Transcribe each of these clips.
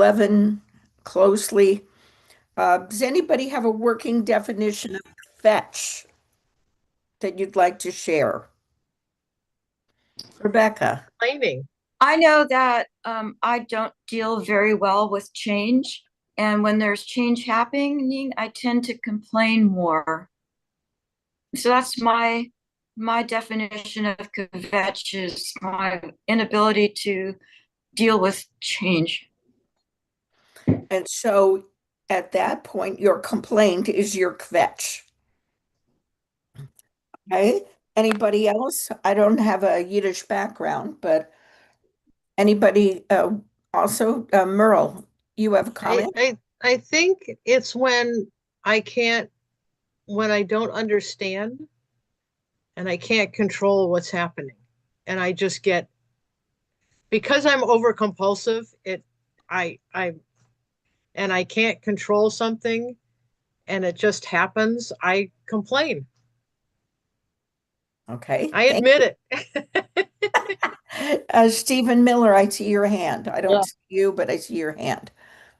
11 closely. Does anybody have a working definition of fetch that you'd like to share? Rebecca. Complaining. I know that I don't deal very well with change. And when there's change happening, I tend to complain more. So that's my definition of kvetch is my inability to deal with change. And so at that point, your complaint is your kvetch. Okay. Anybody else? I don't have a Yiddish background, but anybody also, Merle, you have a I, comment? I I think it's I can't when I don't understand and I can't control what's happening. And I just get because I'm over compulsive, I and I can't control something and it just happens, I complain. Okay, I thank admit it. you. Stephen Miller, I see your hand. I Yeah. don't see you, but I see your hand.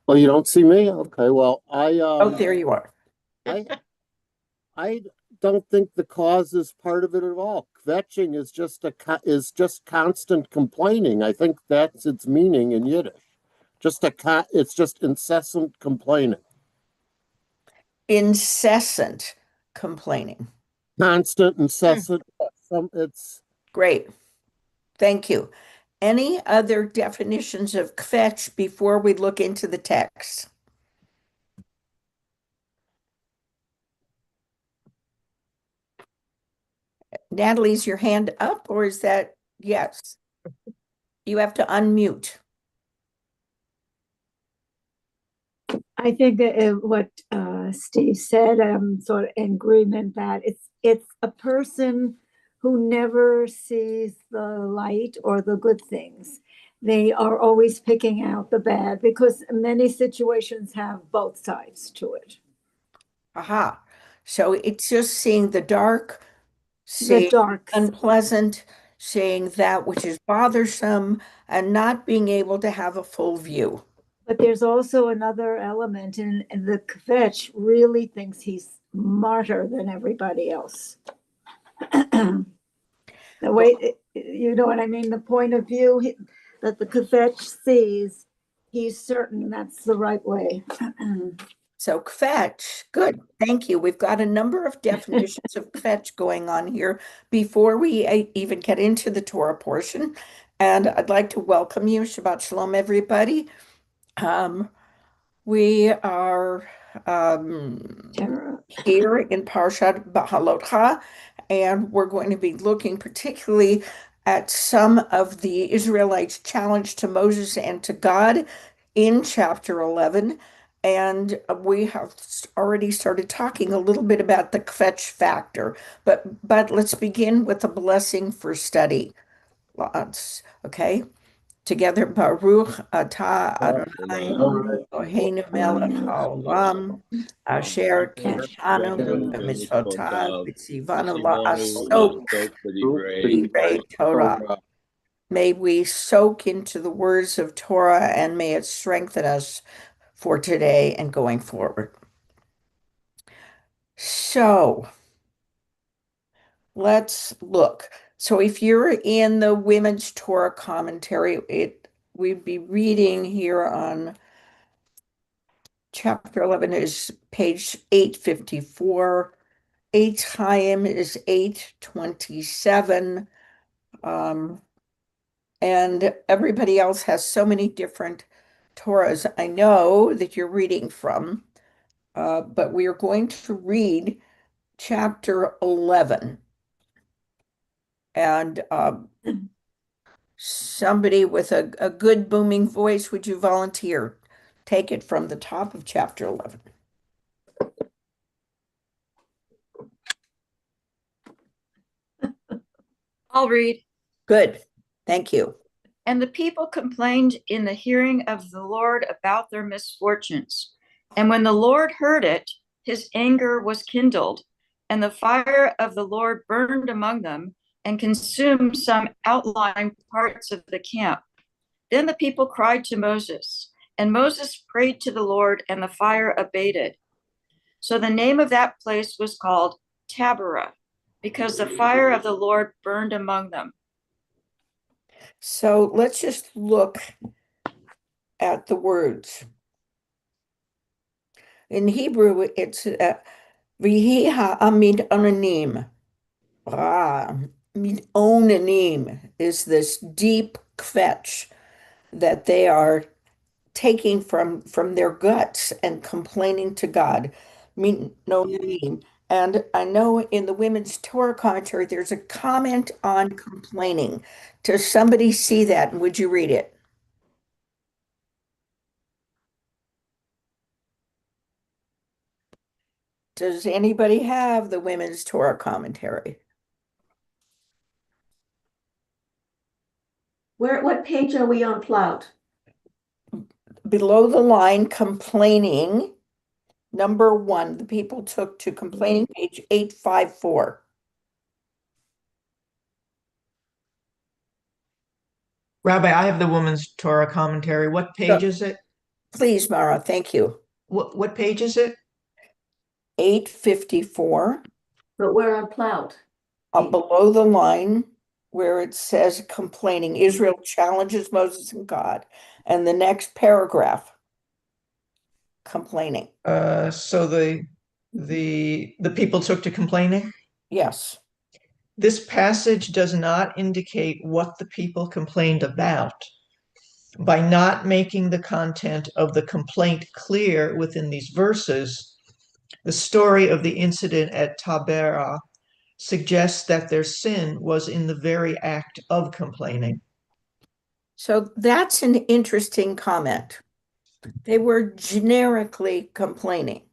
Well, you don't see me? Okay. Well, Oh, there you are. I I don't think the cause is part of it at all. Kvetching is just constant complaining. I think that's its meaning in Yiddish. It's just incessant complaining. Incessant complaining. Constant, Hmm. incessant. It's Great. Thank you. Any other definitions of kvetch before we look into the text? Natalie, is your hand up or is that yes? You have to unmute. I think that what Steve said, I'm sort of in agreement that it's a person who never sees the light or the good things. They are always picking out the bad because many situations have both sides to it. Aha. So it's just seeing the dark, The seeing dark, unpleasant, seeing that which is bothersome, and not being able to have a full view. but there's also another element, and the kvetch really thinks he's smarter than everybody else. The way, you know what I mean, the point of view that the kvetch sees, he's certain that's the right way. So kvetch, good, thank you. We've got a number of definitions of kvetch going on here before we even get into the Torah portion. And I'd like to welcome you. Shabbat Shalom, everybody. We are here in Parshat Bahalotcha, and we're going to be looking particularly at some of the Israelites' challenge to Moses and to God in chapter 11. And we have already started talking a little bit about the kvetch factor, but let's begin with a blessing for study. Okay. Together, Baruch atah Adonai Eloheinu melech haolam asher kidshanu b'mitzvotav v'tzivanu la'asok b'divrei Torah. May we soak into the words of Torah and may it strengthen us for today and going forward. So let's look. So if you're in the Women's Torah commentary, we'd be reading here on chapter 11 is page 854. Eitz Chaim is 827. And everybody else has so many different Torahs I know that you're reading from, but we are going to read chapter 11. And somebody with a good booming voice, would you volunteer? Take it from the top of chapter 11. I'll read. Good. Thank you. And the people complained in the hearing of the Lord about their misfortunes. And when the Lord heard it, his anger was kindled, and the fire of the Lord burned among them and consumed some outlying parts of the camp. Then the people cried to Moses, And Moses prayed to the Lord, and the fire abated. So the name of that place was called Taberah, because the fire of the Lord burned among them. So let's just look at the words. In Hebrew, it's Vihi ha'amid onanim. Mid onanim is this deep kvetch that they are taking from their guts and complaining to God. Mean no name. And I know in the Women's Torah commentary, there's a comment on complaining. Does somebody see that? And would you read it? Does anybody have the Women's Torah commentary? What page are we on Plout? Below the line, complaining, number one, the people took to complaining, page 854. Rabbi, I have the Woman's Torah commentary. What page is it? Please, Mara, thank you. What page is it? 854. But we're on Plout. Below the line where it says complaining, Israel challenges Moses and God. And the next paragraph, complaining. So the people took to complaining. Yes. This passage does not indicate what the people complained about. By not making the content of the complaint clear within these verses, the story of the incident at Taberah suggests that their sin was in the very act of complaining. So that's an interesting comment. They were generically complaining.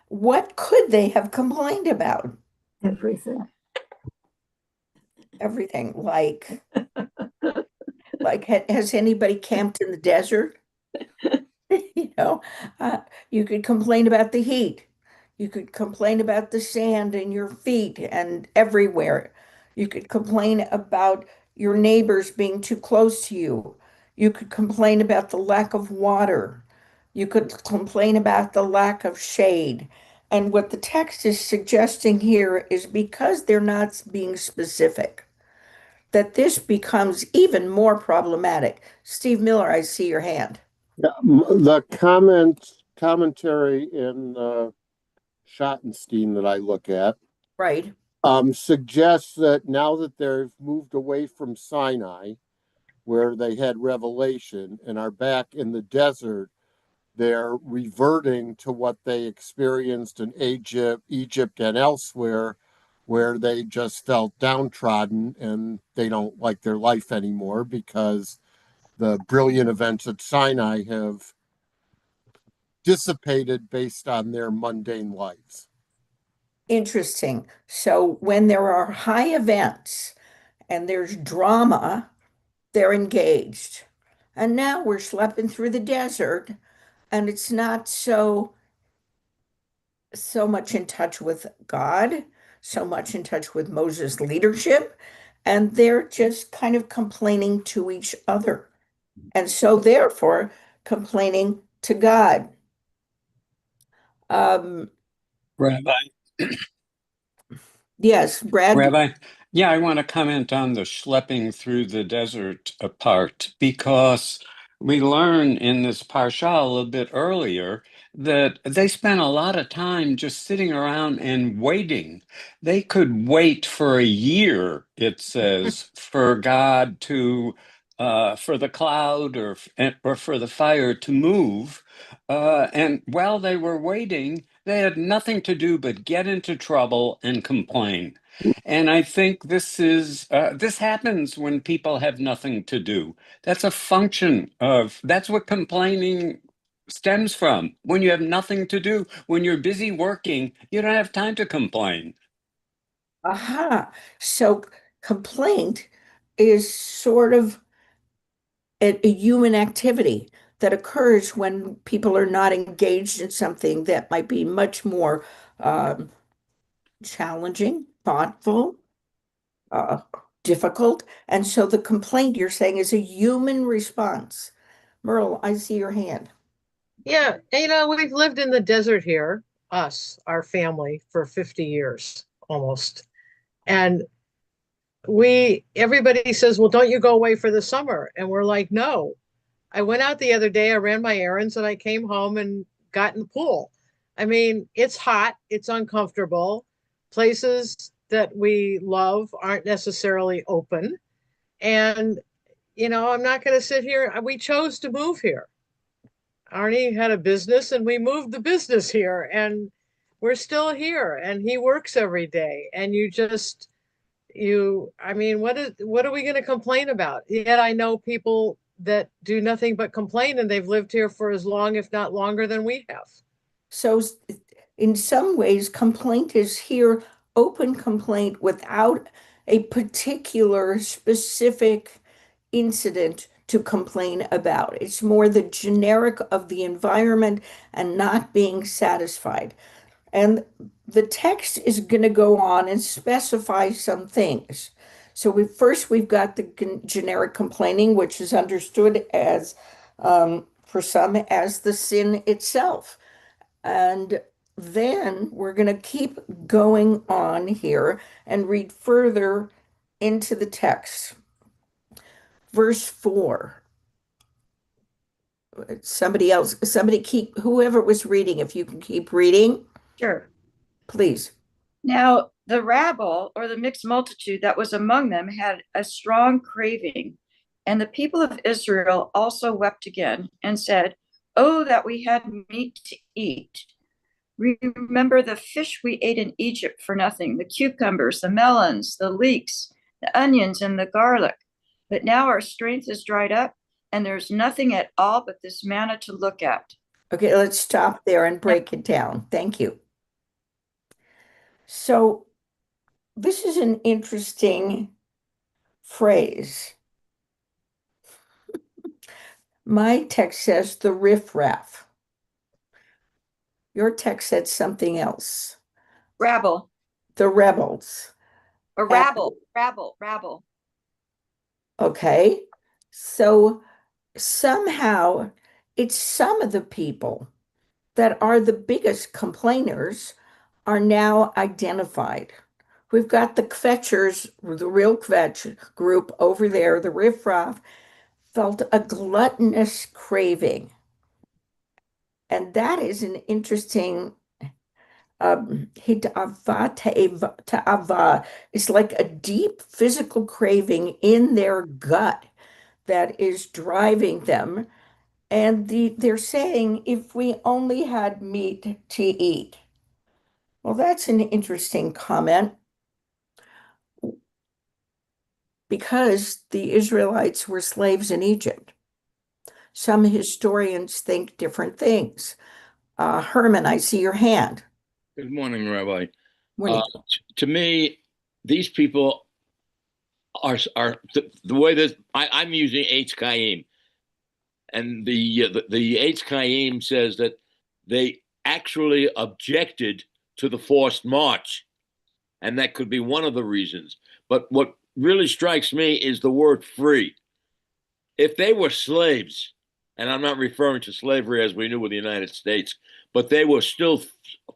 What could they have complained about? Everything. Everything. Like has anybody camped in the desert? You know, you could complain about the heat. You could complain about the sand in your feet and everywhere. You could complain about your neighbors being too close to you. You could complain about the lack of water. You could complain about the lack of shade. And what the text is suggesting here is because they're not being specific, that this becomes even more problematic. Steve Miller, I see your hand. Yeah, the commentary in Schottenstein that I look at Right. suggests that now that they've moved away from Sinai, where they had revelation, and are back in the desert, they're reverting to what they experienced in Egypt and elsewhere, where they just felt downtrodden and they don't like their life anymore because the brilliant events at Sinai have dissipated based on their mundane lives. Interesting. So when there are high events and there's drama, they're engaged. And now we're schlepping through the desert and it's not so much in touch with God, so much in touch with Moses' leadership, and they're just kind of complaining to each other. And so therefore complaining to God. Um, Rabbi, yes, Brad. Rabbi, yeah, I want to comment on the schlepping through the desert part because we learn in this parsha a little bit earlier that they spent a lot of time just sitting around and waiting. They could wait for a year, it says, for God to, for the cloud or for the fire to move. And while they were waiting, they had nothing to do but get into trouble and complain. And I think this happens when people have nothing to do. That's a function of that's what complaining stems from. When you have nothing to do, when you're busy working, you don't have time to complain. Aha. So complaint is sort of a human activity that occurs when people are not engaged in something that might be much more um, challenging, thoughtful, uh, difficult. And so the complaint you're saying is a human response. Merle, I see your hand. Yeah, and, we've lived in the desert here, our family, for 50 years almost. And everybody says, well, don't you go away for the summer? And we're like, no. I went out the other day, I ran my errands, and I came home and got in the pool. I mean, it's hot, it's uncomfortable. Places that we love aren't necessarily open. And, I'm not going to sit here. We chose to move here. Arnie had a business and we moved the business here, and we're still here, and he works every day. And I mean, what are we going to complain about? Yet I know people that do nothing but complain, and they've lived here for as long, if not longer, than we have. So in some ways, complaint is here, open complaint without a particular specific incident to complain about. It's more the generic of the environment and not being satisfied. And the text is going to go on and specify some things. So we've got the generic complaining, which is understood as for some as the sin itself. And then we're going to keep going on here and read further into the text. Verse 4. Whoever was reading, if you can keep reading, Sure. please. Now, the rabble, or the mixed multitude that was among them, had a strong craving. And the people of Israel also wept again and said, oh, that we had meat to eat. Remember the fish we ate in Egypt for nothing, the cucumbers, the melons, the leeks, the onions, and the garlic. But now our strength is dried up, and there's nothing at all but this manna to look at. Okay, let's stop there and break it down. Thank you. So this is an interesting phrase. My text says the riffraff. Your text said something else. Rabble. The rebels. Or rabble, rabble. Okay. So somehow it's some of the people that are the biggest complainers are now identified. We've got the kvetchers, the real kvetch group over there, the riffraff, felt a gluttonous craving. And that is an interesting hitava ta'ava. It's like a deep physical craving in their gut that is driving them. And they're saying, if we only had meat to eat. Well, that's an interesting comment because the Israelites were slaves in Egypt. Some historians think different things. Herman, I see your hand. Good morning, Rabbi. Morning. To me, these people are the way that I'm using Eitz Chaim, and the Eitz Chaim says that they actually objected to the forced march, and that could be one of the reasons. But what really strikes me is the word free. If they were slaves, and I'm not referring to slavery as we knew with the United States, but they were still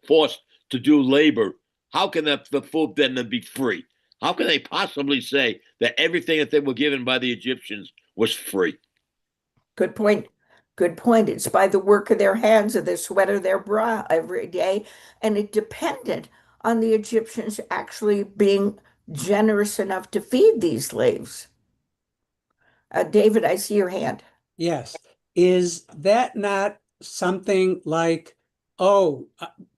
forced to do labor, how can the food then be free? How can they possibly say that everything that they were given by the Egyptians was free? Good point. Good point. It's by the work of their hands, of the sweat of their brow every day. And it depended on the Egyptians actually being generous enough to feed these slaves. David, I see your hand. Yes. Is that not something like, oh,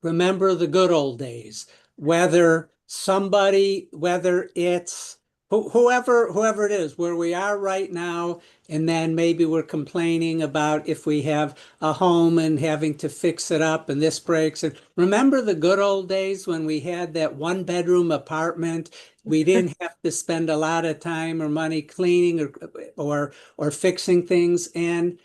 remember the good old days? Whether it's whoever it is, where we are right now, and then maybe we're complaining about if we have a home and having to fix it up and this breaks. And remember the good old days when we had that one-bedroom apartment? We didn't have to spend a lot of time or money cleaning or fixing things. And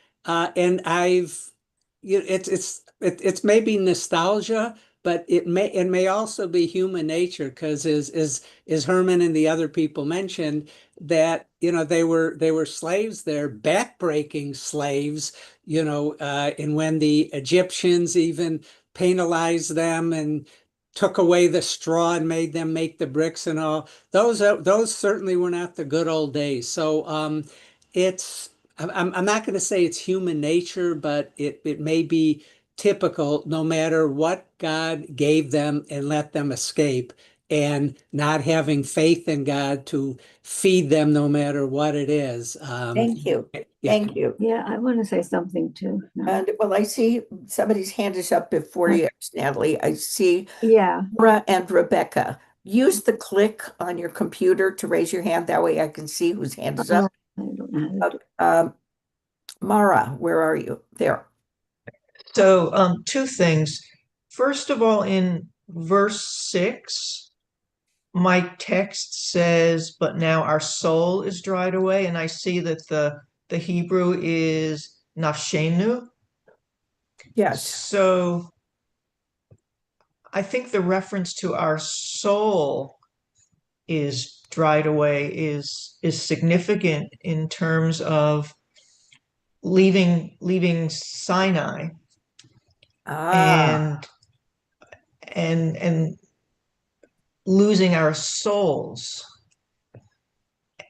it's maybe nostalgia, but it may also be human nature, because as Herman and the other people mentioned, that they were slaves there, backbreaking slaves, and when the Egyptians even penalized them and took away the straw and made them make the bricks and all, those certainly were not the good old days. So it's I'm not going to say it's human nature, but it may be typical, no matter what God gave them and let them escape, and not having faith in God to feed them no matter what it is. Thank you. Yeah. Thank you. Yeah, I want to say something too. No. And well, I see somebody's hand is up before you, Natalie. I see Yeah, Laura and Rebecca. Use the click on your computer to raise your hand. That way I can see whose hand is up. I don't know how to do Mara, where are you? There. So, two things. First of all, in verse 6, my text says, "But now our soul is dried away," and I see that the Hebrew is nafshenu. Yes. So I think the reference to our soul is dried away is significant in terms of leaving Sinai Ah, and and losing our souls,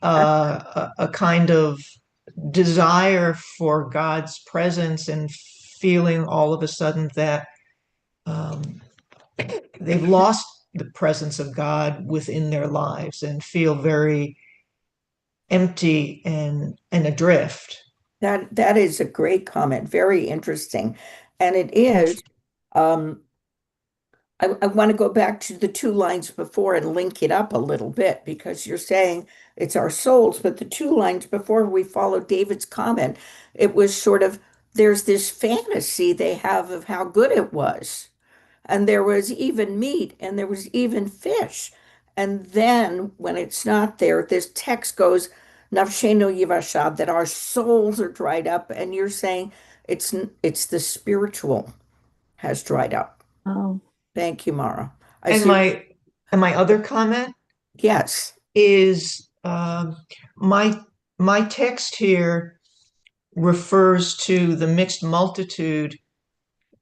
a kind of desire for God's presence, and feeling all of a sudden that they've lost the presence of God within their lives and feel very empty and adrift. that is a great comment. Very interesting. And it is, um, I want to go back to the two lines before and link it up a little bit, because you're saying it's our souls, but the two lines before we followed David's comment, it was sort of there's this fantasy they have of how good it was. And there was even meat and there was even fish. And then when it's not there, this text goes, Nafshenu Yivashab, that our souls are dried up. And you're saying it's the spiritual has dried up. Oh, Thank you, Mara. I And see. my other comment Yes. is my text here refers to the mixed multitude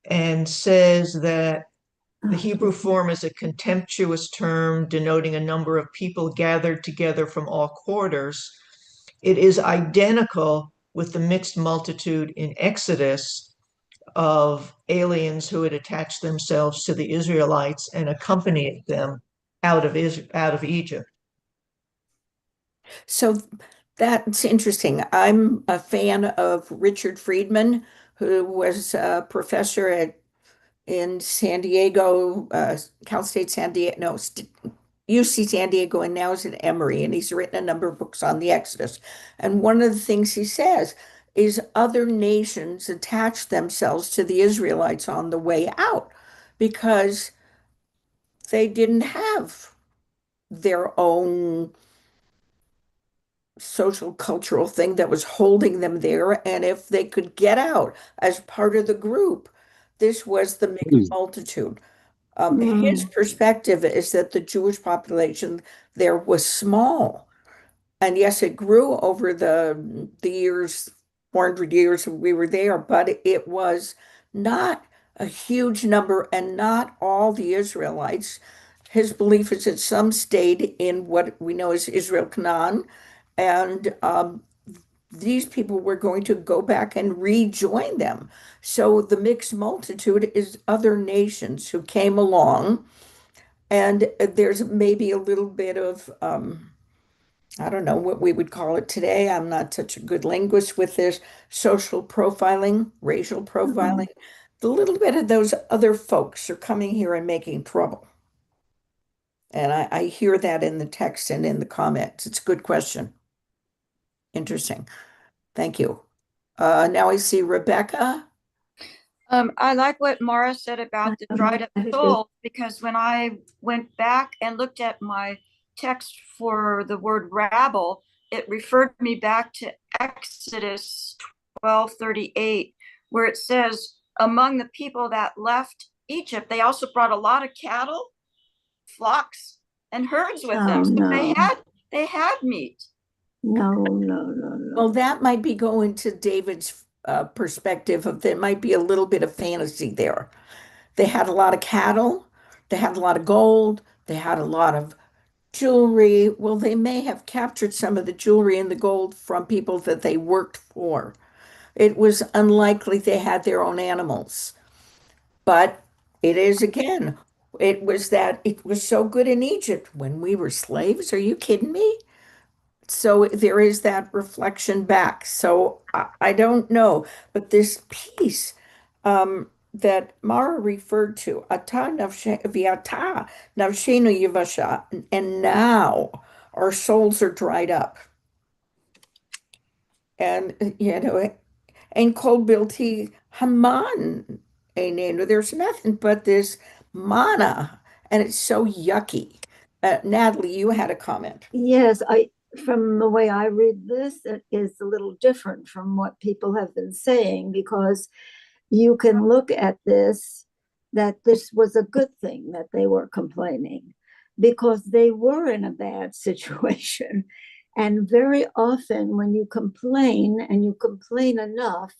and says that the Hebrew form is a contemptuous term denoting a number of people gathered together from all quarters. It is identical with the mixed multitude in Exodus of aliens who had attached themselves to the Israelites and accompanied them out of Egypt. So that's interesting. I'm a fan of Richard Friedman, who was a professor in San Diego, Cal State San Diego, no, UC San Diego, and now is at Emory, and he's written a number of books on the Exodus. And one of the things he says is other nations attach themselves to the Israelites on the way out because they didn't have their own social cultural thing that was holding them there. And if they could get out as part of the group, this was the mixed multitude. His perspective is that the Jewish population there was small. And yes, it grew over the years, 400 years we were there, but it was not a huge number and not all the Israelites. His belief is that some stayed in what we know as Israel Canaan, and these people were going to go back and rejoin them. So the mixed multitude is other nations who came along, and there's maybe a little bit of I don't know what we would call it today. I'm not such a good linguist with this social profiling, racial profiling. The little bit of those other folks are coming here and making trouble. And I hear that in the text and in the comments. It's a good question. Interesting. Thank you. Now I see Rebecca. I like what Mara said about the dried up soul, because when I went back and looked at my text for the word rabble, it referred me back to Exodus 12:38, where it says, among the people that left Egypt, they also brought a lot of cattle, flocks, and herds with them. Oh, So no. they had meat. No, no, no, Well, no. that might be going to David's perspective of there might be a little bit of fantasy there. They had a lot of cattle, they had a lot of gold, they had a lot of jewelry. Well, they may have captured some of the jewelry and the gold from people that they worked for. It was unlikely they had their own animals. But it is again, it was so good in Egypt when we were slaves. Are you kidding me? So there is that reflection back. So I don't know, but this piece that Mara referred to, viata nafshenu yivasha, and now our souls are dried up. And and kol bilti haman, there's nothing but this mana, and it's so yucky. Natalie, you had a comment. Yes, from the way I read this, it is a little different from what people have been saying because you can look at this that this was a good thing that they were complaining because they were in a bad situation. And very often, when you complain and you complain enough,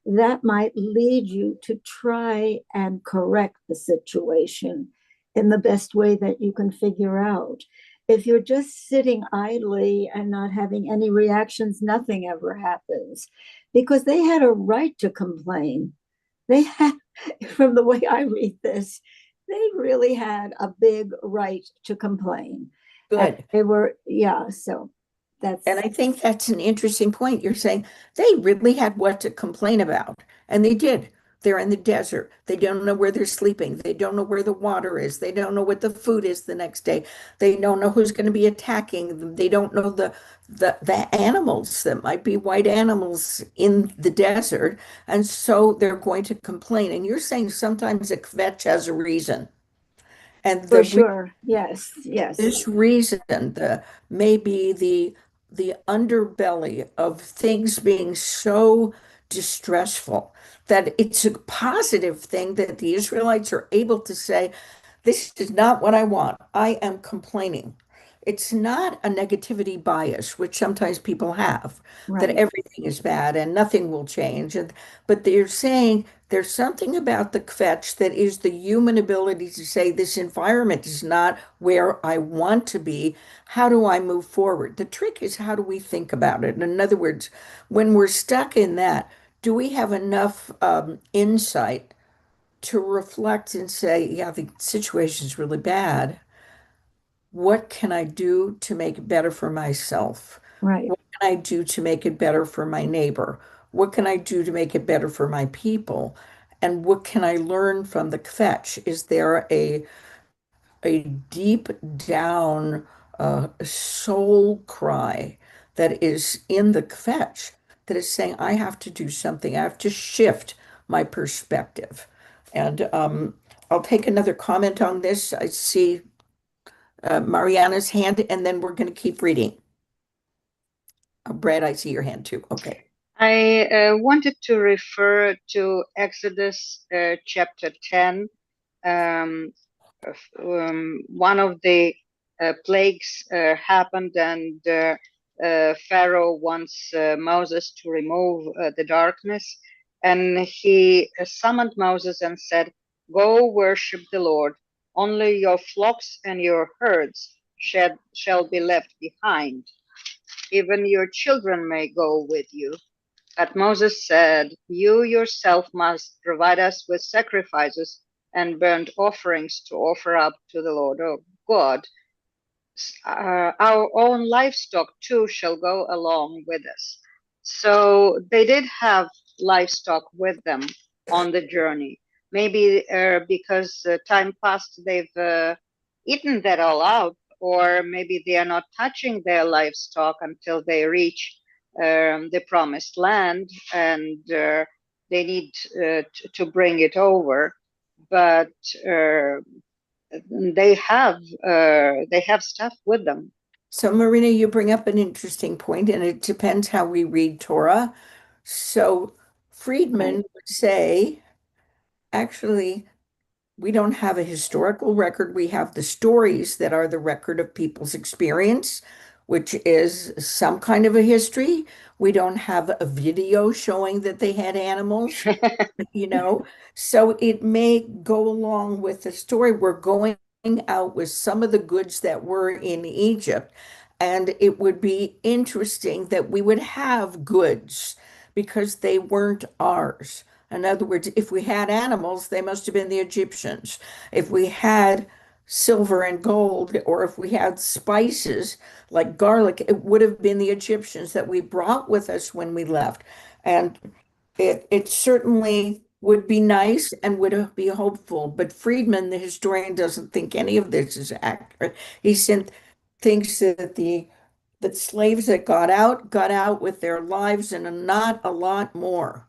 that might lead you to try and correct the situation in the best way that you can figure out. If you're just sitting idly and not having any reactions, nothing ever happens because they had a right to complain. They had, from the way I read this, they really had a big right to complain. And Good. they were, yeah, so that's. And I think that's an interesting point. You're saying they really had what to complain about, and they did. They're in the desert. They don't know where they're sleeping. They don't know where the water is. They don't know what the food is the next day. They don't know who's going to be attacking them. They don't know the animals that might be white animals in the desert. And so they're going to complain. And you're saying sometimes a kvetch has a reason. And For the sure. Yes, yes. this reason, maybe the underbelly of things being so distressful that it's a positive thing that the Israelites are able to say, this is not what I want. I am complaining. It's not a negativity bias, which sometimes people have, that Right. everything is bad and nothing will change. But they're saying there's something about the kvetch that is the human ability to say, this environment is not where I want to be. How do I move forward? The trick is, how do we think about it? In other words, when we're stuck in that, do we have enough insight to reflect and say, yeah, the situation's really bad. What can I do to make it better for myself? Right. What can I do to make it better for my neighbor? What can I do to make it better for my people? And what can I learn from the kvetch? Is there a deep down soul cry that is in the kvetch that is saying, I have to do something. I have to shift my perspective. And I'll take another comment on this. I see Mariana's hand, and then we're going to keep reading. Brad, I see your hand too. Okay. I wanted to refer to Exodus chapter 10. One of the plagues happened, and Pharaoh wants Moses to remove the darkness. And he summoned Moses and said, "Go worship the Lord. Only your flocks and your herds shall be left behind. Even your children may go with you." But Moses said, "You yourself must provide us with sacrifices and burnt offerings to offer up to the Lord our God. Our own livestock too shall go along with us." So they did have livestock with them on the journey. Maybe because time passed, they've eaten that all out, or maybe they are not touching their livestock until they reach the promised land, and they need to bring it over. But they have stuff with them. So, Marina, you bring up an interesting point, and it depends how we read Torah. So, Friedman Right. would say, actually, We don't have a historical record. We have the stories that are the record of people's experience, which is some kind of a history. We don't have a video showing that they had animals, you know. So it may go along with the story. We're going out with some of the goods that were in Egypt, and it would be interesting that we would have goods because they weren't ours. In other words, if we had animals, they must have been the Egyptians. If we had silver and gold, or if we had spices like garlic, it would have been the Egyptians that we brought with us when we left. And it certainly would be nice and would be hopeful. But Friedman, the historian, doesn't think any of this is accurate. Thinks that the slaves that got out with their lives and not a lot more.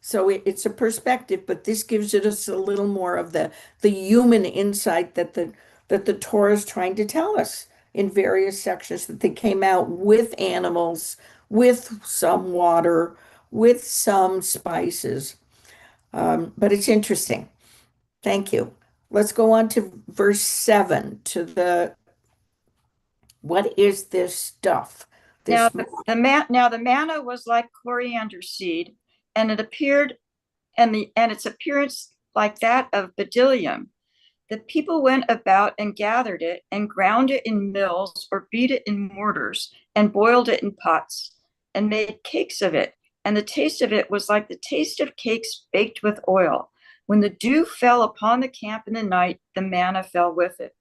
So it's a perspective, but this gives it us a little more of the human insight that the Torah is trying to tell us in various sections, that they came out with animals, with some water, with some spices. But it's interesting. Thank you. Let's go on to verse 7, to the what is this stuff? Now This the manna was like coriander seed, and it appeared and its appearance like that of bdellium. The people went about and gathered it and ground it in mills or beat it in mortars and boiled it in pots and made cakes of it. And the taste of it was like the taste of cakes baked with oil. When the dew fell upon the camp in the night, the manna fell with it.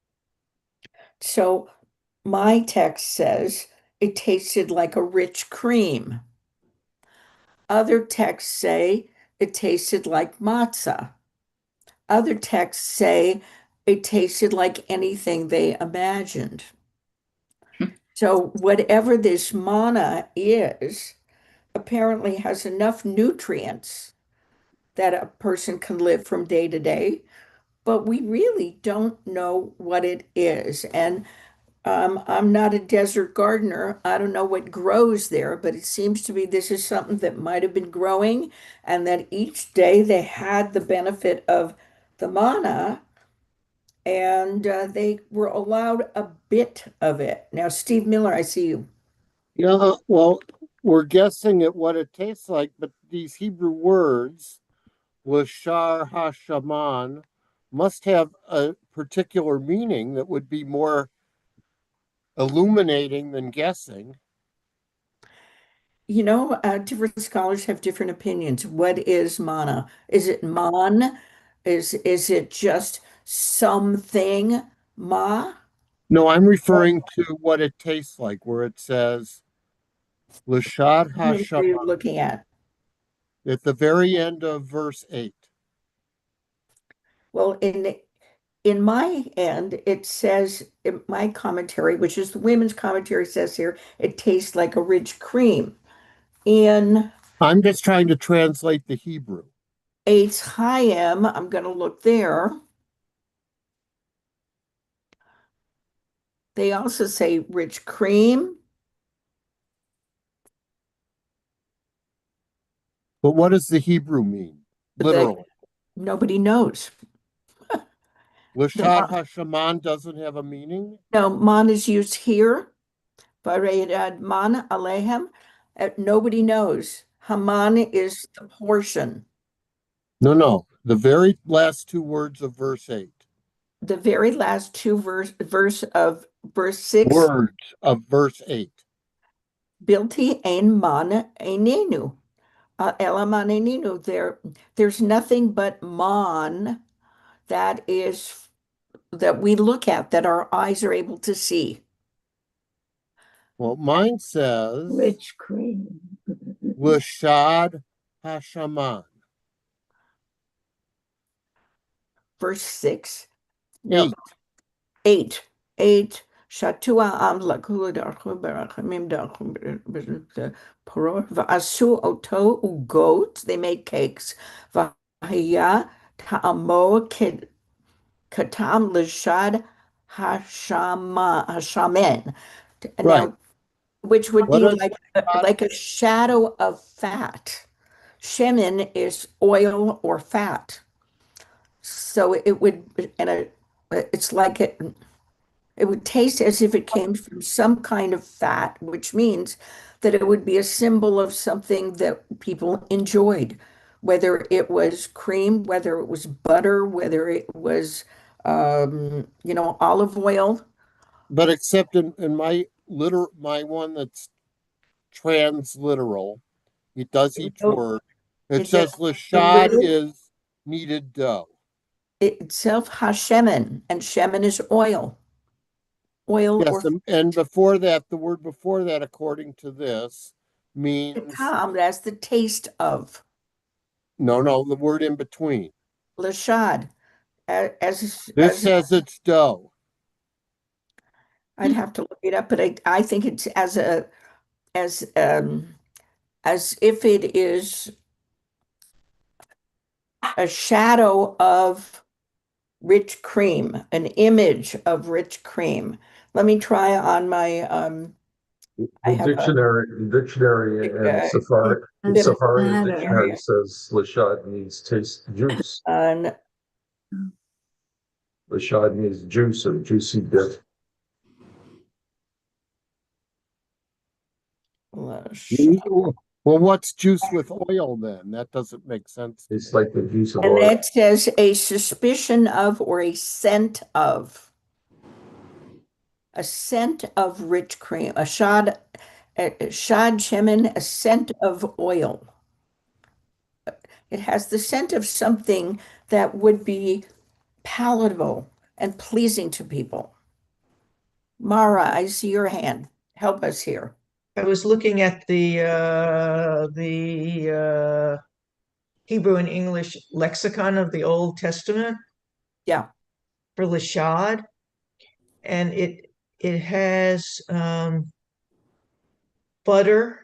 So my text says it tasted like a rich cream. Other texts say it tasted like matzah. Other texts say it tasted like anything they imagined. So whatever this manna is, apparently has enough nutrients that a person can live from day to day, but we really don't know what it is. And I'm not a desert gardener. I don't know what grows there, but it seems to be this is something that might have been growing, and that each day they had the benefit of the manna, and they were allowed a bit of it. Now, Steve Miller, I see you. Yeah, well, we're guessing at what it tastes like, but these Hebrew words, Lashar Hashaman, must have a particular meaning that would be more illuminating than guessing. You know, different scholars have different opinions. What is manna? Is it man? Is it just something ma? No, I'm referring to what it tastes like, where it says Lashad What are you Hashaman looking at? at the very end of verse 8. Well, in my end, it says in my commentary, which is the women's commentary, says here, it tastes like a rich cream. In I'm just trying to translate the Hebrew. Eitz Chaim, I'm going to look there. They also say rich cream. But what does the Hebrew mean? The Literally. nobody knows. The Lashad Hashaman doesn't have a meaning? no man is used here. Vareirad man alehem. Nobody knows. Haman is the portion. No. The very last two words of verse 8. The very last two verse of verse 6. Words of verse 8. Bilti ein man einenu. Elaman einenu. There's nothing but man that we look at, that our eyes are able to see. Well, mine says Rich cream. Lashad Hashaman. Verse 6. No, 8. 8. Shatua am lakula darchum berachamim darchum poror va'asu oto ugot. They made cakes. V'haya ta'amo katam lashad hashamen. Right. Now, which would What be is like a shadow of fat. Shemen is oil or fat. So it would, it's like it would taste as if it came from some kind of fat, which means that it would be a symbol of something that people enjoyed, whether it was cream, whether it was butter, whether it was, olive oil. But except in my one that's transliteral, it does each word. It It does says the lashad little is kneaded dough. itself hashemen, and shemen is oil Yes, or and before that, the word before that, according to this, means Tam, that's the taste of no, the word in between. lashad. This says it's dough. I'd have to look it up, but I think it's as as if it is a shadow of rich cream, an image of rich cream. Let me try on my I The have dictionary and a Doesn't Sephardic matter. dictionary says lashad means taste juice. an Lashad means juice or juicy bit. Well, what's juice with oil then? That doesn't make sense to It's me. like the juice of and oil. that says a suspicion of or a scent of rich cream, a shad shemen, a scent of oil. It has the scent of something that would be palatable and pleasing to people. Mara, I see your hand. Help us here. I was looking at the Hebrew and English lexicon of the Old Testament Yeah, for lashad, and it has butter,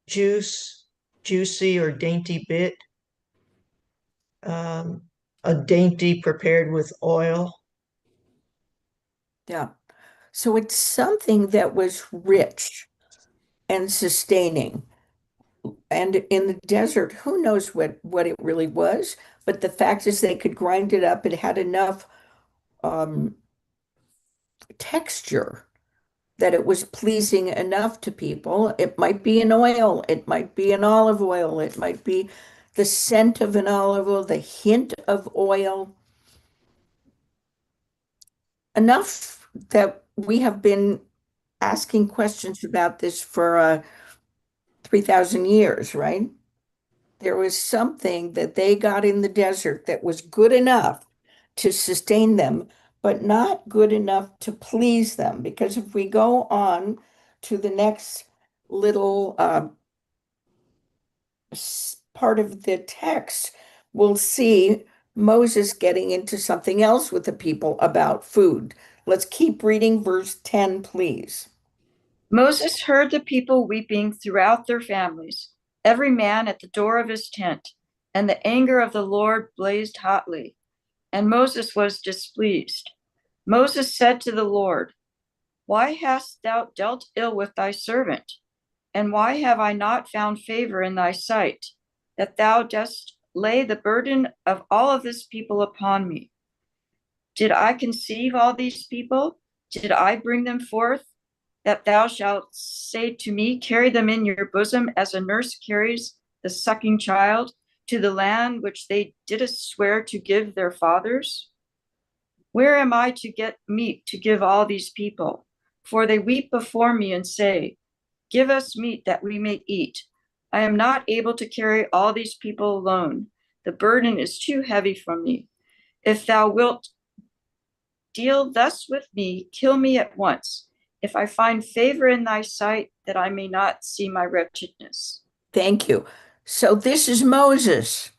juice, juicy or dainty bit, um, a dainty prepared with oil. yeah. So it's something that was rich and sustaining. And in the desert, who knows what it really was? But the fact is they could grind it up. It had enough um, texture that it was pleasing enough to people. It might be an oil, it might be an olive oil, it might be the scent of an olive oil, the hint of oil, enough that we have been asking questions about this for 3,000 years, right? There was something that they got in the desert that was good enough to sustain them, but not good enough to please them. Because if we go on to the next little part of the text, we'll see Moses getting into something else with the people about food. Let's keep reading verse 10, please. Moses heard the people weeping throughout their families, every man at the door of his tent, and the anger of the Lord blazed hotly, and Moses was displeased. Moses said to the Lord, "Why hast thou dealt ill with thy servant? And why have I not found favor in thy sight, that thou dost lay the burden of all of this people upon me? Did I conceive all these people? Did I bring them forth? That thou shalt say to me, carry them in your bosom as a nurse carries the sucking child to the land which they didst swear to give their fathers? Where am I to get meat to give all these people? For they weep before me and say, give us meat that we may eat. I am not able to carry all these people alone. The burden is too heavy for me. If thou wilt deal thus with me, kill me at once, if I find favor in thy sight, that I may not see my wretchedness." Thank you. So this is Moses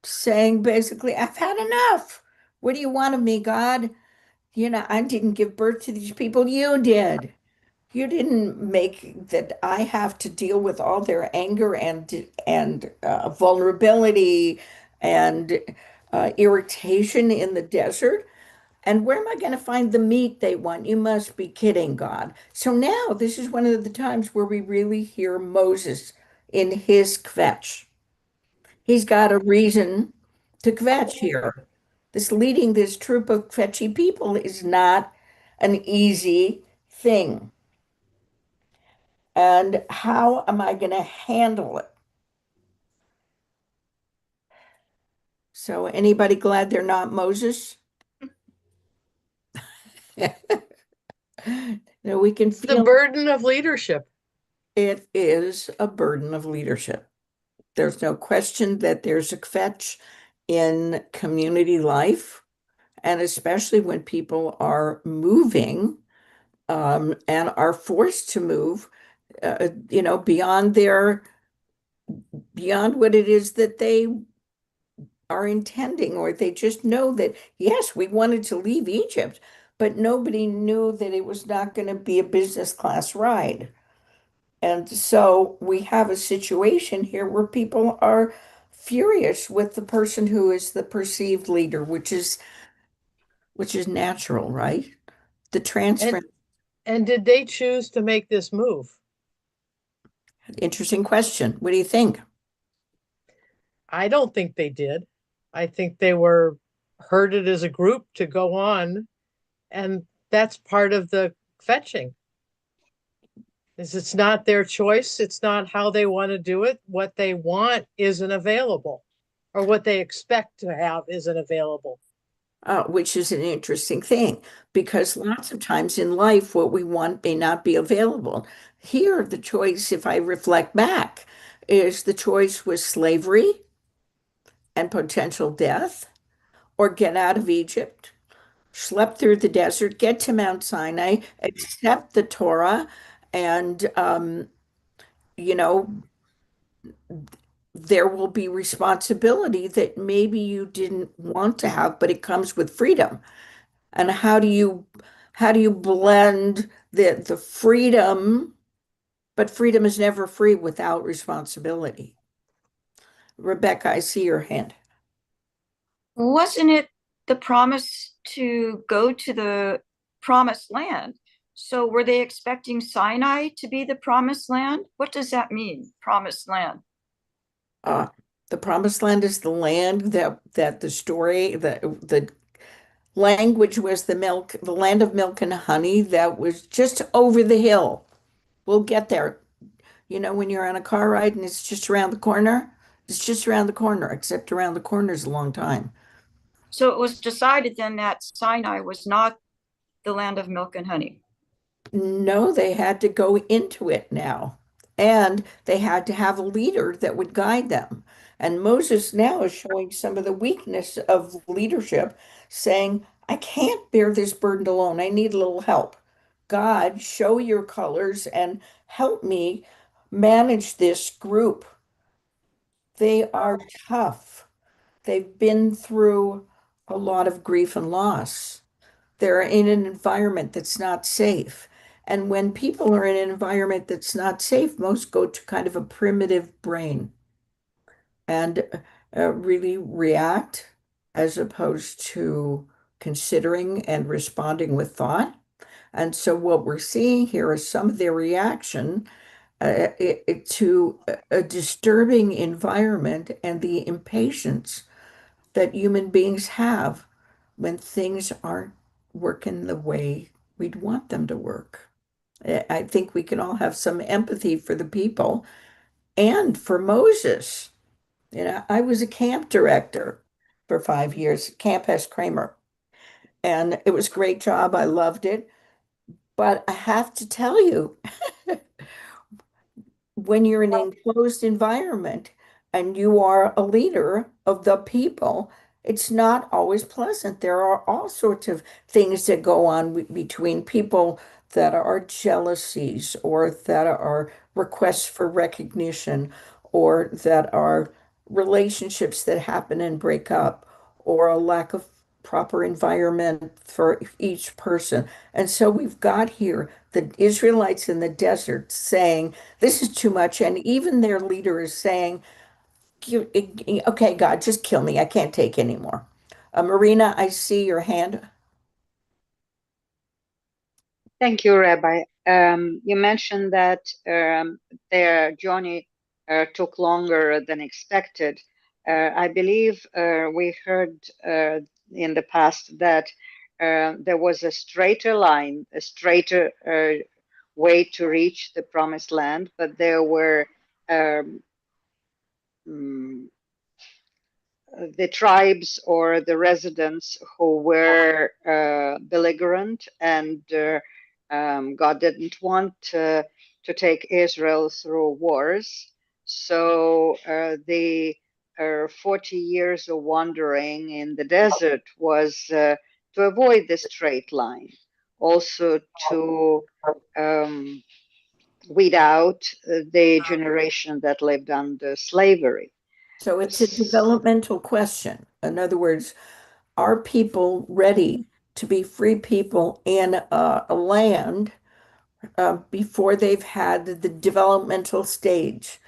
saying basically, I've had enough. What do you want of me, God? I didn't give birth to these people. You did. You didn't make that I have to deal with all their anger and vulnerability and irritation in the desert. And where am I going to find the meat they want? You must be kidding, God. So now this is one of the times where we really hear Moses in his kvetch. He's got a reason to kvetch here. Leading this troop of kvetchy people is not an easy thing. And how am I going to handle it? So, anybody glad they're not Moses? No, we can The feel burden of leadership. it is a burden of leadership. There's no question that there's a kvetch in community life, and especially when people are moving and are forced to move, beyond what it is that they are intending, or they just know that, yes, we wanted to leave Egypt, but nobody knew that it was not going to be a business class ride. And so we have a situation here where people are furious with the person who is the perceived leader, which is natural, right? The transfer. And did they choose to make this move? Interesting question. What do you think? I don't think they did. I think they were herded as a group to go on, and that's part of the fetching. It's not their choice. It's not how they want to do it. What they want isn't available, or what they expect to have isn't available. Which is an interesting thing, because lots of times in life, what we want may not be available. Here, the choice, if I reflect back, is the choice was slavery and potential death, or get out of Egypt, schlep through the desert, get to Mount Sinai, accept the Torah, and you know, there will be responsibility that maybe you didn't want to have, but it comes with freedom. And how do you blend the freedom, but freedom is never free without responsibility. Rebecca, I see your hand. Wasn't it the promise to go to the promised land? So were they expecting Sinai to be the promised land? What does that mean, promised land? Uh, the promised land is the land that the story, the language was the land of milk and honey that was just over the hill. We'll get there. When you're on a car ride and it's just around the corner, it's just around the corner, except around the corner is a long time. So it was decided then that Sinai was not the land of milk and honey. No, they had to go into it now. And they had to have a leader that would guide them. And Moses now is showing some of the weakness of leadership, saying, I can't bear this burden alone. I need a little help. God, show your colors and help me manage this group. They are tough. They've been through a lot of grief and loss. They're in an environment that's not safe. And when people are in an environment that's not safe, most go to kind of a primitive brain and really react as opposed to considering and responding with thought. And so what we're seeing here is some of their reaction to a disturbing environment and the impatience that human beings have when things aren't working the way we'd want them to work. I think we can all have some empathy for the people and for Moses. I was a camp director for 5 years, Camp S. Kramer, and it was a great job. I loved it. But I have to tell you, when you're in an enclosed environment and you are a leader of the people, it's not always pleasant. There are all sorts of things that go on between people, that are jealousies, or that are requests for recognition, or that are relationships that happen and break up, or a lack of proper environment for each person. And so we've got here the Israelites in the desert saying, this is too much. And even their leader is saying, okay, God, just kill me. I can't take anymore. Marina, I see your hand. Thank you, Rabbi. You mentioned that their journey took longer than expected. I believe we heard in the past that there was a straighter line, a straighter way to reach the promised land, but there were mm, the tribes or the residents who were belligerent, and God didn't want to take Israel through wars. So the 40 years of wandering in the desert was to avoid the straight line, also to weed out the generation that lived under slavery. So it's a developmental question. In other words, are people ready to be free people in a land before they've had the developmental stage?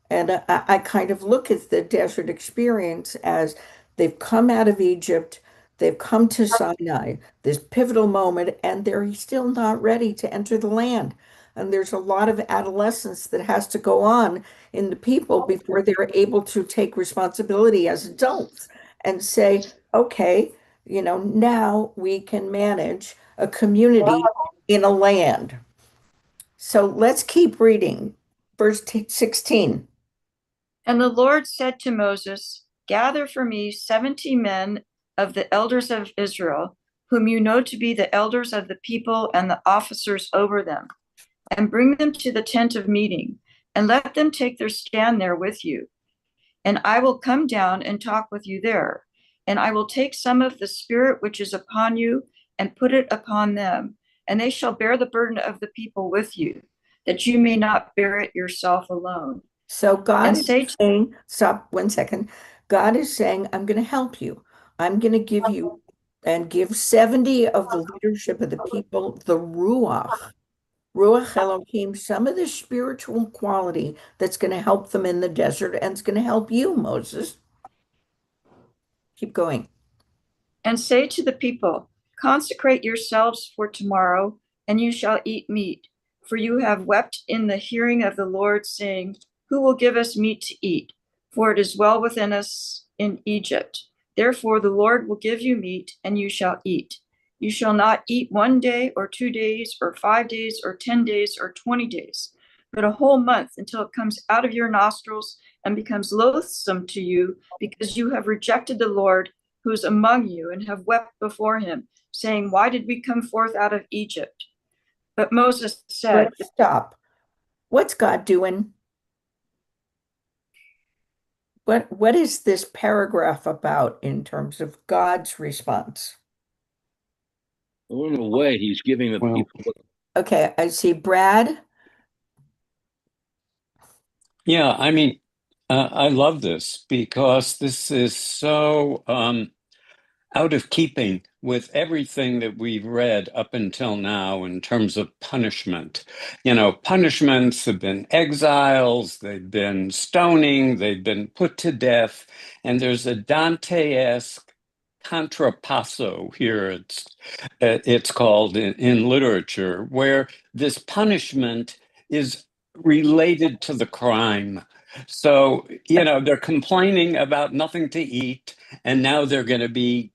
And I kind of look at the desert experience as they've come out of Egypt, they've come to Sinai, this pivotal moment, and they're still not ready to enter the land. And there's a lot of adolescence that has to go on in the people before they're able to take responsibility as adults and say, okay, now we can manage a community in a land. So let's keep reading. Verse 16. And the Lord said to Moses, gather for me 70 men of the elders of Israel, whom you know to be the elders of the people and the officers over them, and bring them to the tent of meeting, and let them take their stand there with you. And I will come down and talk with you there. And I will take some of the spirit which is upon you and put it upon them, and they shall bear the burden of the people with you, that you may not bear it yourself alone. So God And is say, saying, stop 1 second. God is saying, I'm going to help you. I'm going to give you and give 70 of the leadership of the people the Ruach Elohim, some of the spiritual quality that's going to help them in the desert and it's going to help you, Moses. Keep going. and say to the people, consecrate yourselves for tomorrow, and you shall eat meat. For you have wept in the hearing of the Lord, saying, who will give us meat to eat? For it is well within us in Egypt. Therefore the Lord will give you meat, and you shall eat. You shall not eat 1 day or 2 days or 5 days or 10 days or 20 days, but a whole month, until it comes out of your nostrils and becomes loathsome to you, because you have rejected the Lord who is among you, and have wept before him, saying, why did we come forth out of Egypt? But Moses said, Let's stop. What's God doing? What is this paragraph about in terms of God's response? In a way, he's giving the people. Okay, I see Brad. Yeah, I mean, I love this because this is so out of keeping with everything that we've read up until now in terms of punishment. Punishments have been exiles, they've been stoning, they've been put to death, and there's a Dante-esque contrapasso here, it's called in literature, where this punishment is related to the crime. So, they're complaining about nothing to eat, and now they're going to be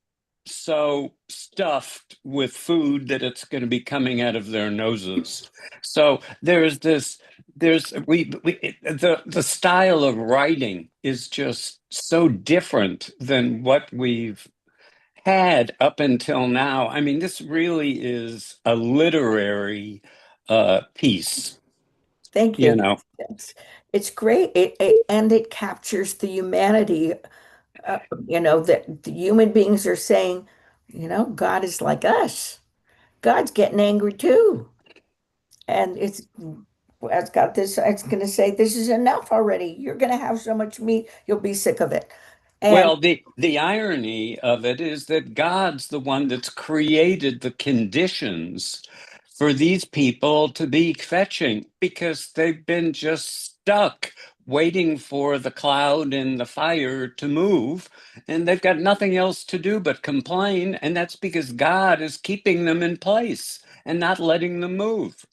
so stuffed with food that it's going to be coming out of their noses. So there's this, the style of writing is just so different than what we've had up until now. I mean, this really is a literary piece, Thank you you. know. It's great. And it captures the humanity, that the human beings are saying, God is like us. God's getting angry too. And it's got this, it's going to say, this is enough already. You're going to have so much meat, you'll be sick of it. And Well, the irony of it is that God's the one that's created the conditions for these people to be fetching because they've been just stuck waiting for the cloud and the fire to move, and they've got nothing else to do but complain, and that's because God is keeping them in place and not letting them move.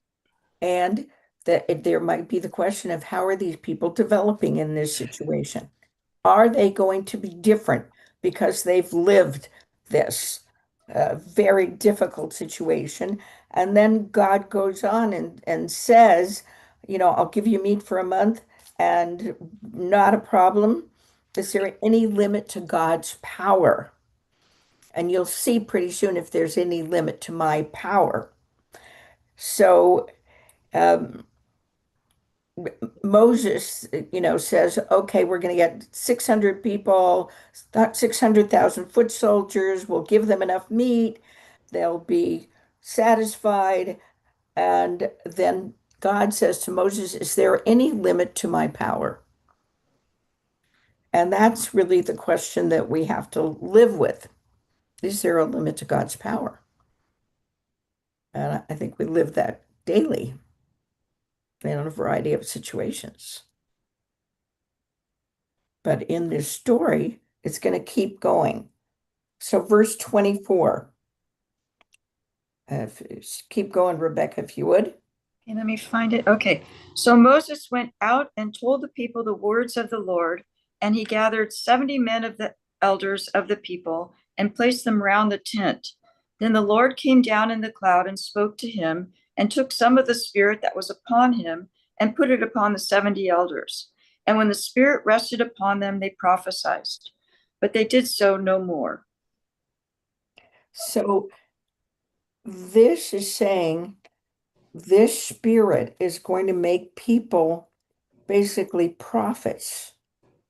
and that there might be the question of how are these people developing in this situation? are they going to be different because they've lived this very difficult situation? And then God goes on and says, I'll give you meat for a month and not a problem. Is there any limit to God's power? And you'll see pretty soon if there's any limit to my power. So um, Moses, says, okay, we're going to get 600 people, 600,000 foot soldiers. We'll give them enough meat. They'll be satisfied. And then God says to Moses, is there any limit to my power? And that's really the question that we have to live with. Is there a limit to God's power? And I think we live that daily in a variety of situations. But in this story, it's going to keep going. So, verse 24. Keep going, Rebecca, if you would. Okay, let me find it. Okay. So Moses went out and told the people the words of the Lord, and he gathered 70 men of the elders of the people and placed them round the tent. Then the Lord came down in the cloud and spoke to him, and took some of the spirit that was upon him and put it upon the 70 elders. And when the spirit rested upon them, they prophesied, but they did so no more. So, this is saying this spirit is going to make people basically prophets.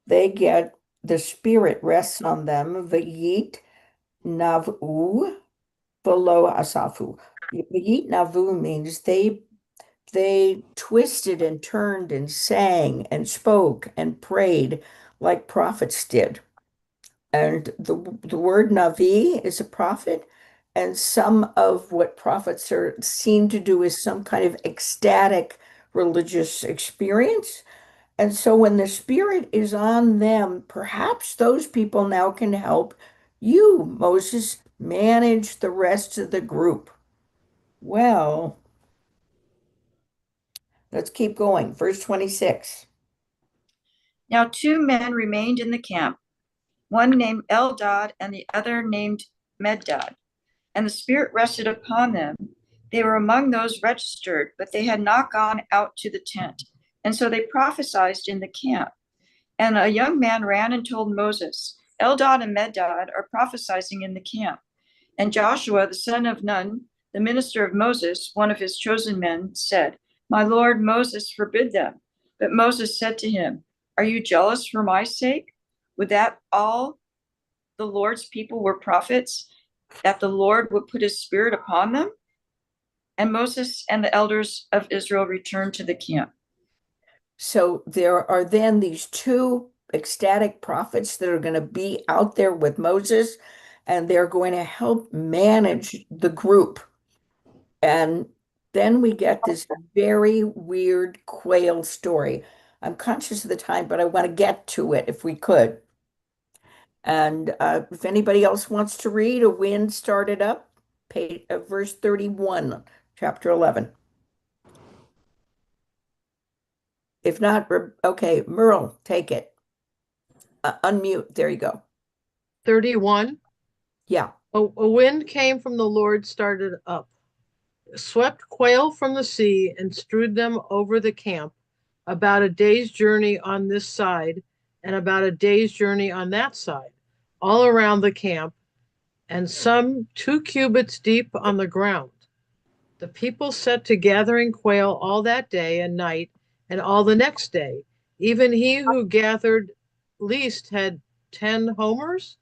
They get the spirit rests on them. V'yit navu v'lo asafu. V'yit navu means they twisted and turned and sang and spoke and prayed like prophets did. And the word Navi is a prophet, and some of what prophets are seen to do is some kind of ecstatic religious experience. And so when the Spirit is on them, perhaps those people now can help you, Moses, manage the rest of the group. Well, let's keep going. Verse 26. Now 2 men remained in the camp, one named Eldad and the other named Medad. And the Spirit rested upon them. They were among those registered, but they had not gone out to the tent. And so they prophesied in the camp. And a young man ran and told Moses, Eldad and Medad are prophesying in the camp. And Joshua, the son of Nun, the minister of Moses, one of his chosen men, said, My lord Moses forbid them. But Moses said to him, Are you jealous for my sake? Would that all the Lord's people were prophets, that the Lord would put his spirit upon them? And Moses and the elders of Israel returned to the camp. So there are then these two ecstatic prophets that are going to be out there with Moses, and they're going to help manage the group. And then we get this very weird quail story. I'm conscious of the time, but I want to get to it if we could. And if anybody else wants to read, a wind started up, verse 31, chapter 11. If not, okay, Merle, take it. Unmute. There you go. 31. Yeah. A wind came from the Lord, started up, swept quail from the sea, and strewed them over the camp, about a day's journey on this side, and about a day's journey on that side, all around the camp, and some 2 cubits deep on the ground. The people set to gathering quail all that day and night, and all the next day. Even he who gathered least had 10 homers,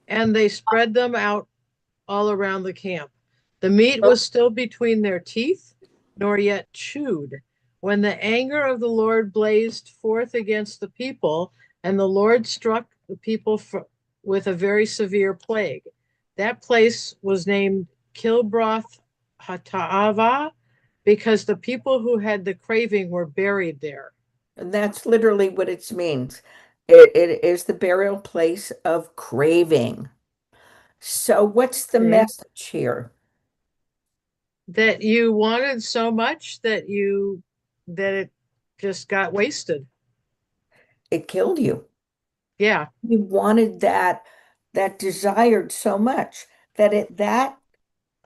and they spread them out all around the camp. The meat was still between their teeth, nor yet chewed, when the anger of the Lord blazed forth against the people, and the Lord struck the people with a very severe plague. That place was named Kilbroth Hataava, because the people who had the craving were buried there. And that's literally what it means. It is the burial place of craving. So what's the message here? That you wanted so much that it just got wasted. It killed you. Yeah. You wanted that desired so much that that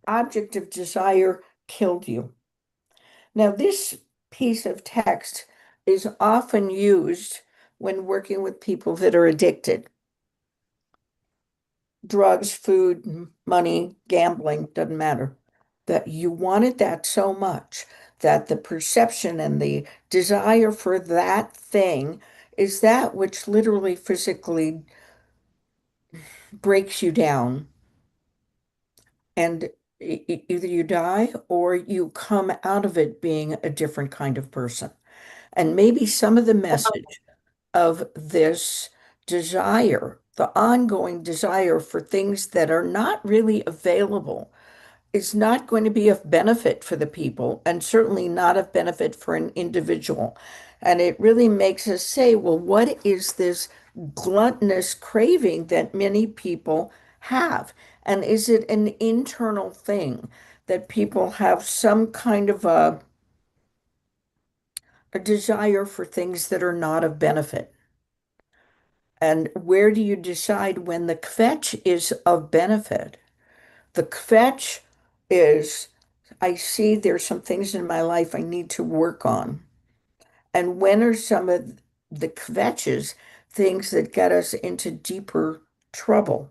object of desire killed you. Now, this piece of text is often used when working with people that are addicted. Drugs, food, money, gambling, doesn't matter. That you wanted that so much that the perception and the desire for that thing is that which literally physically breaks you down. And either you die or you come out of it being a different kind of person. And maybe some of the message of this desire, the ongoing desire for things that are not really available, is not going to be of benefit for the people and certainly not of benefit for an individual. And it really makes us say, well, what is this gluttonous craving that many people have? And is it an internal thing that people have some kind of a desire for things that are not of benefit? And where do you decide when the kvetch is of benefit? The kvetch is, I see there's some things in my life I need to work on. And when are some of the kvetches things that get us into deeper trouble?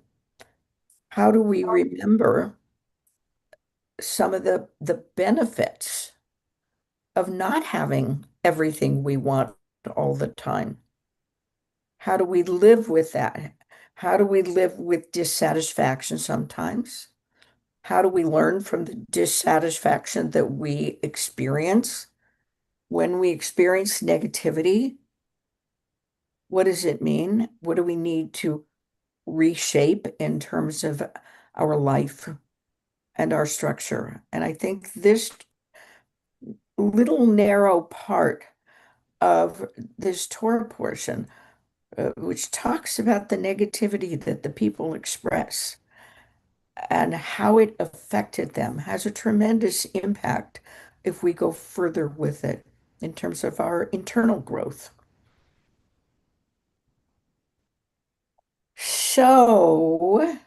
How do we remember some of the benefits of not having everything we want all the time? How do we live with that? How do we live with dissatisfaction sometimes? How do we learn from the dissatisfaction that we experience? When we experience negativity, what does it mean? What do we need to reshape in terms of our life and our structure? And I think this little narrow part of this Torah portion, which talks about the negativity that the people express and how it affected them, has a tremendous impact if we go further with it in terms of our internal growth. So,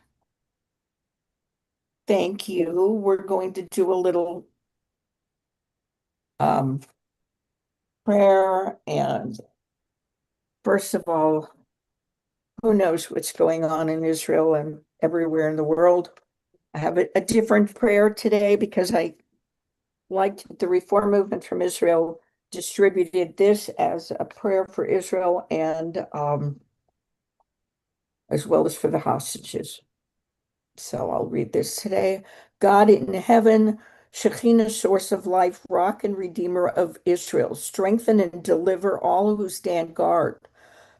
thank you. We're going to do a little um, prayer. And first of all, who knows what's going on in Israel and everywhere in the world? I have a different prayer today because I liked the Reform movement from Israel distributed this as a prayer for Israel and as well as for the hostages. So I'll read this today. God in heaven, Shekhinah, source of life, rock and redeemer of Israel, strengthen and deliver all who stand guard,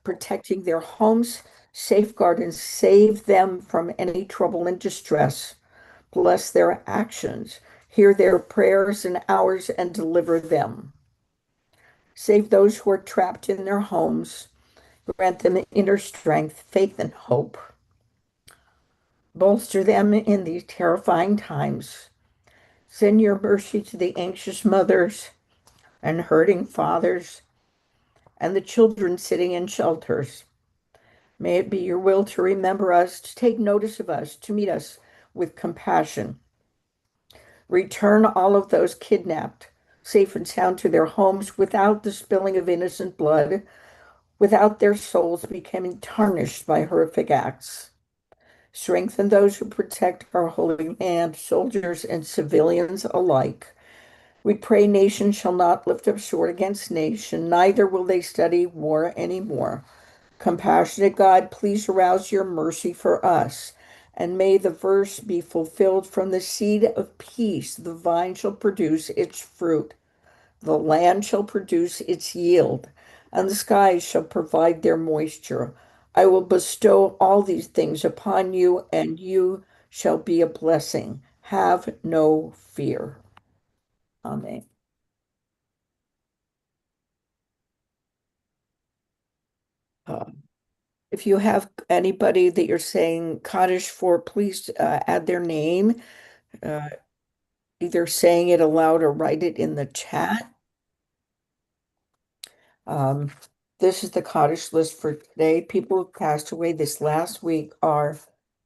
protecting their homes, safeguard and save them from any trouble and distress. Bless their actions, hear their prayers and ours, and deliver them. Save those who are trapped in their homes, grant them inner strength, faith, and hope. Bolster them in these terrifying times. Send your mercy to the anxious mothers and hurting fathers and the children sitting in shelters. May it be your will to remember us, to take notice of us, to meet us with compassion. Return all of those kidnapped, safe and sound to their homes without the spilling of innocent blood, without their souls becoming tarnished by horrific acts. Strengthen those who protect our holy land, soldiers and civilians alike. We pray nation shall not lift up sword against nation, neither will they study war anymore. Compassionate God, please arouse your mercy for us, and may the verse be fulfilled, from the seed of peace the vine shall produce its fruit, the land shall produce its yield, and the skies shall provide their moisture. I will bestow all these things upon you, and you shall be a blessing. Have no fear. Amen. Uh, if you have anybody that you're saying Kaddish for, please add their name, uh, either saying it aloud or write it in the chat. Um, This is the Kaddish list for today. People who passed away this last week are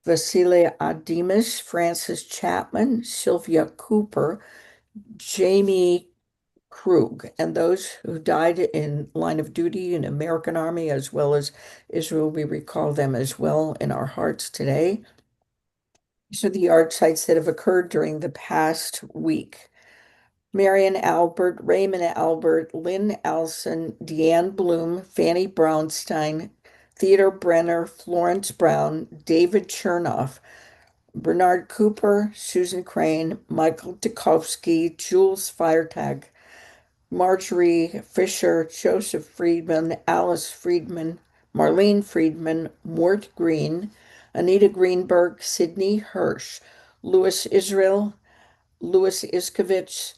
Vasilia Adimas, Francis Chapman, Sylvia Cooper, Jamie Krug, and those who died in line of duty in American Army as well as Israel. We recall them as well in our hearts today. These are the yard sites that have occurred during the past week. Marion Albert, Raymond Albert, Lynn Elson, Deanne Bloom, Fanny Brownstein, Theodore Brenner, Florence Brown, David Chernoff, Bernard Cooper, Susan Crane, Michael Dukowski, Jules Feiertag, Marjorie Fisher, Joseph Friedman, Alice Friedman, Marlene Friedman, Mort Green, Anita Greenberg, Sidney Hirsch, Louis Israel, Louis Iskovich,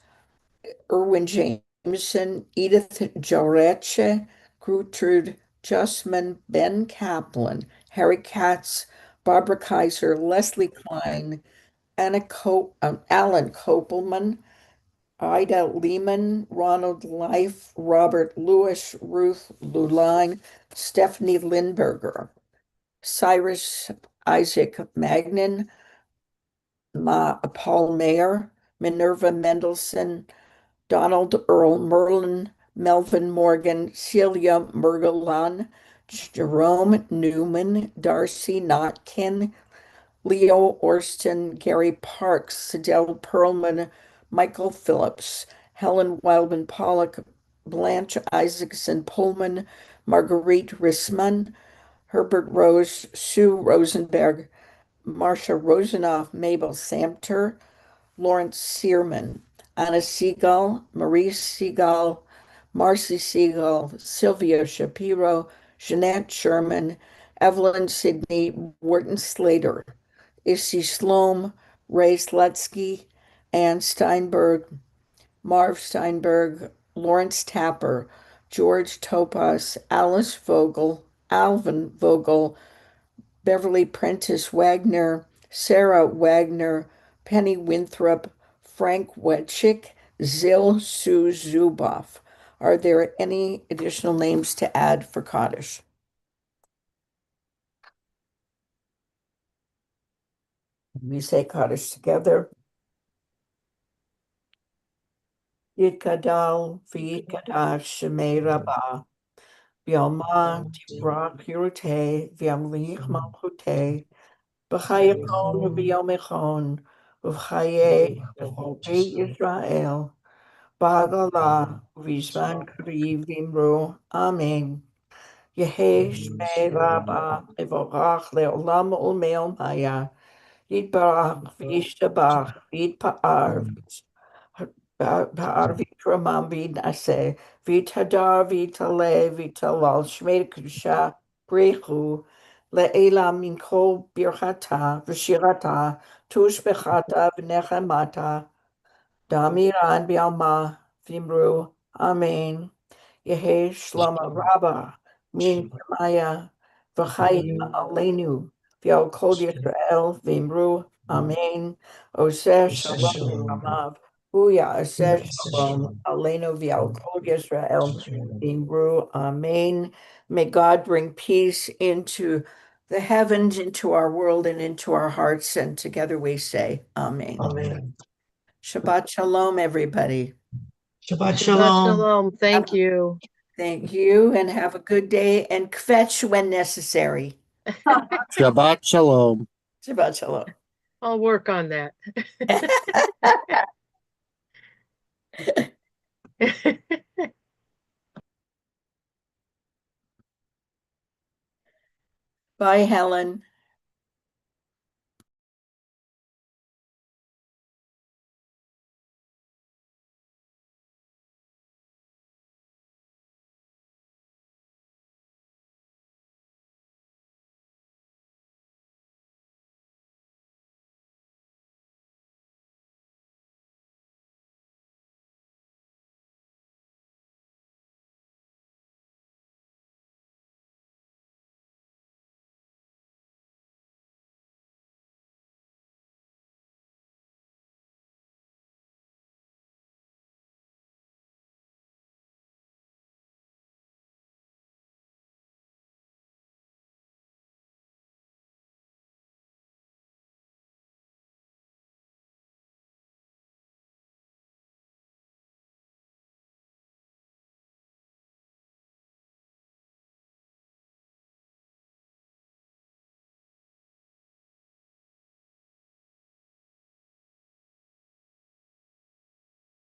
Erwin Jameson, Edith Joreche, Gertrude Justman, Ben Kaplan, Harry Katz, Barbara Kaiser, Leslie Klein, Alan Kopelman, Ida Lehman, Ronald Leif, Robert Lewis, Ruth Luline, Stephanie Lindberger, Cyrus Isaac Magnin, Paul Mayer, Minerva Mendelson, Donald Earl Merlin, Melvin Morgan, Celia Mergelon, Jerome Newman, Darcy Notkin, Leo Orston, Gary Parks, Sidel Perlman, Michael Phillips, Helen Wildman Pollock, Blanche Isaacson Pullman, Marguerite Rissman, Herbert Rose, Sue Rosenberg, Marcia Rosenoff, Mabel Samter, Lawrence Searman, Anna Siegel, Marie Siegel, Marcy Siegel, Sylvia Shapiro, Jeanette Sherman, Evelyn Sidney, Wharton Slater, Issy Sloan, Ray Slutsky, Ann Steinberg, Marv Steinberg, Lawrence Tapper, George Topas, Alice Vogel, Alvin Vogel, Beverly Prentice Wagner, Sarah Wagner, Penny Winthrop, Frank Wetchick, Zil Sue Zuboff. Are there any additional names to add for Kaddish? We say Kaddish together. Yitkadal v'yitkadash shemei rabah, v'yalma tibrach hirutei, v'yamlich malchutei, b'chayakon v'yomechon, v'chaye b'chol beit Yisrael, b'hagala v'yizman kariv v'imru. Amen. Yehei shmei rabah, mevorach le'olam u'me'om haya, yitbarach v'yishtabach, v'yitpa'ar, Ba'ar nase, v'tadar v'tale v'talal shmei kedusha brechu le'ela min kol birchata v'shirata tushbechata v'nechemata damiran bi'alma v'imru amen. Yehi shlama rabba min Shemaya v'chayim aleinu v'al kol Yisrael v'imru amen. Oseh shalom v'amav huya oseh shalom aleinu v'al kol Yisrael v'imru amen. May God bring peace into the heavens, into our world, and into our hearts, and together we say amen. Amen. Shabbat shalom, everybody. Shabbat Shabbat shalom. shalom. Thank you. Thank you and have a good day and kvetch when necessary. Shabbat shalom. Shabbat shalom. I'll work on that. Bye, Helen.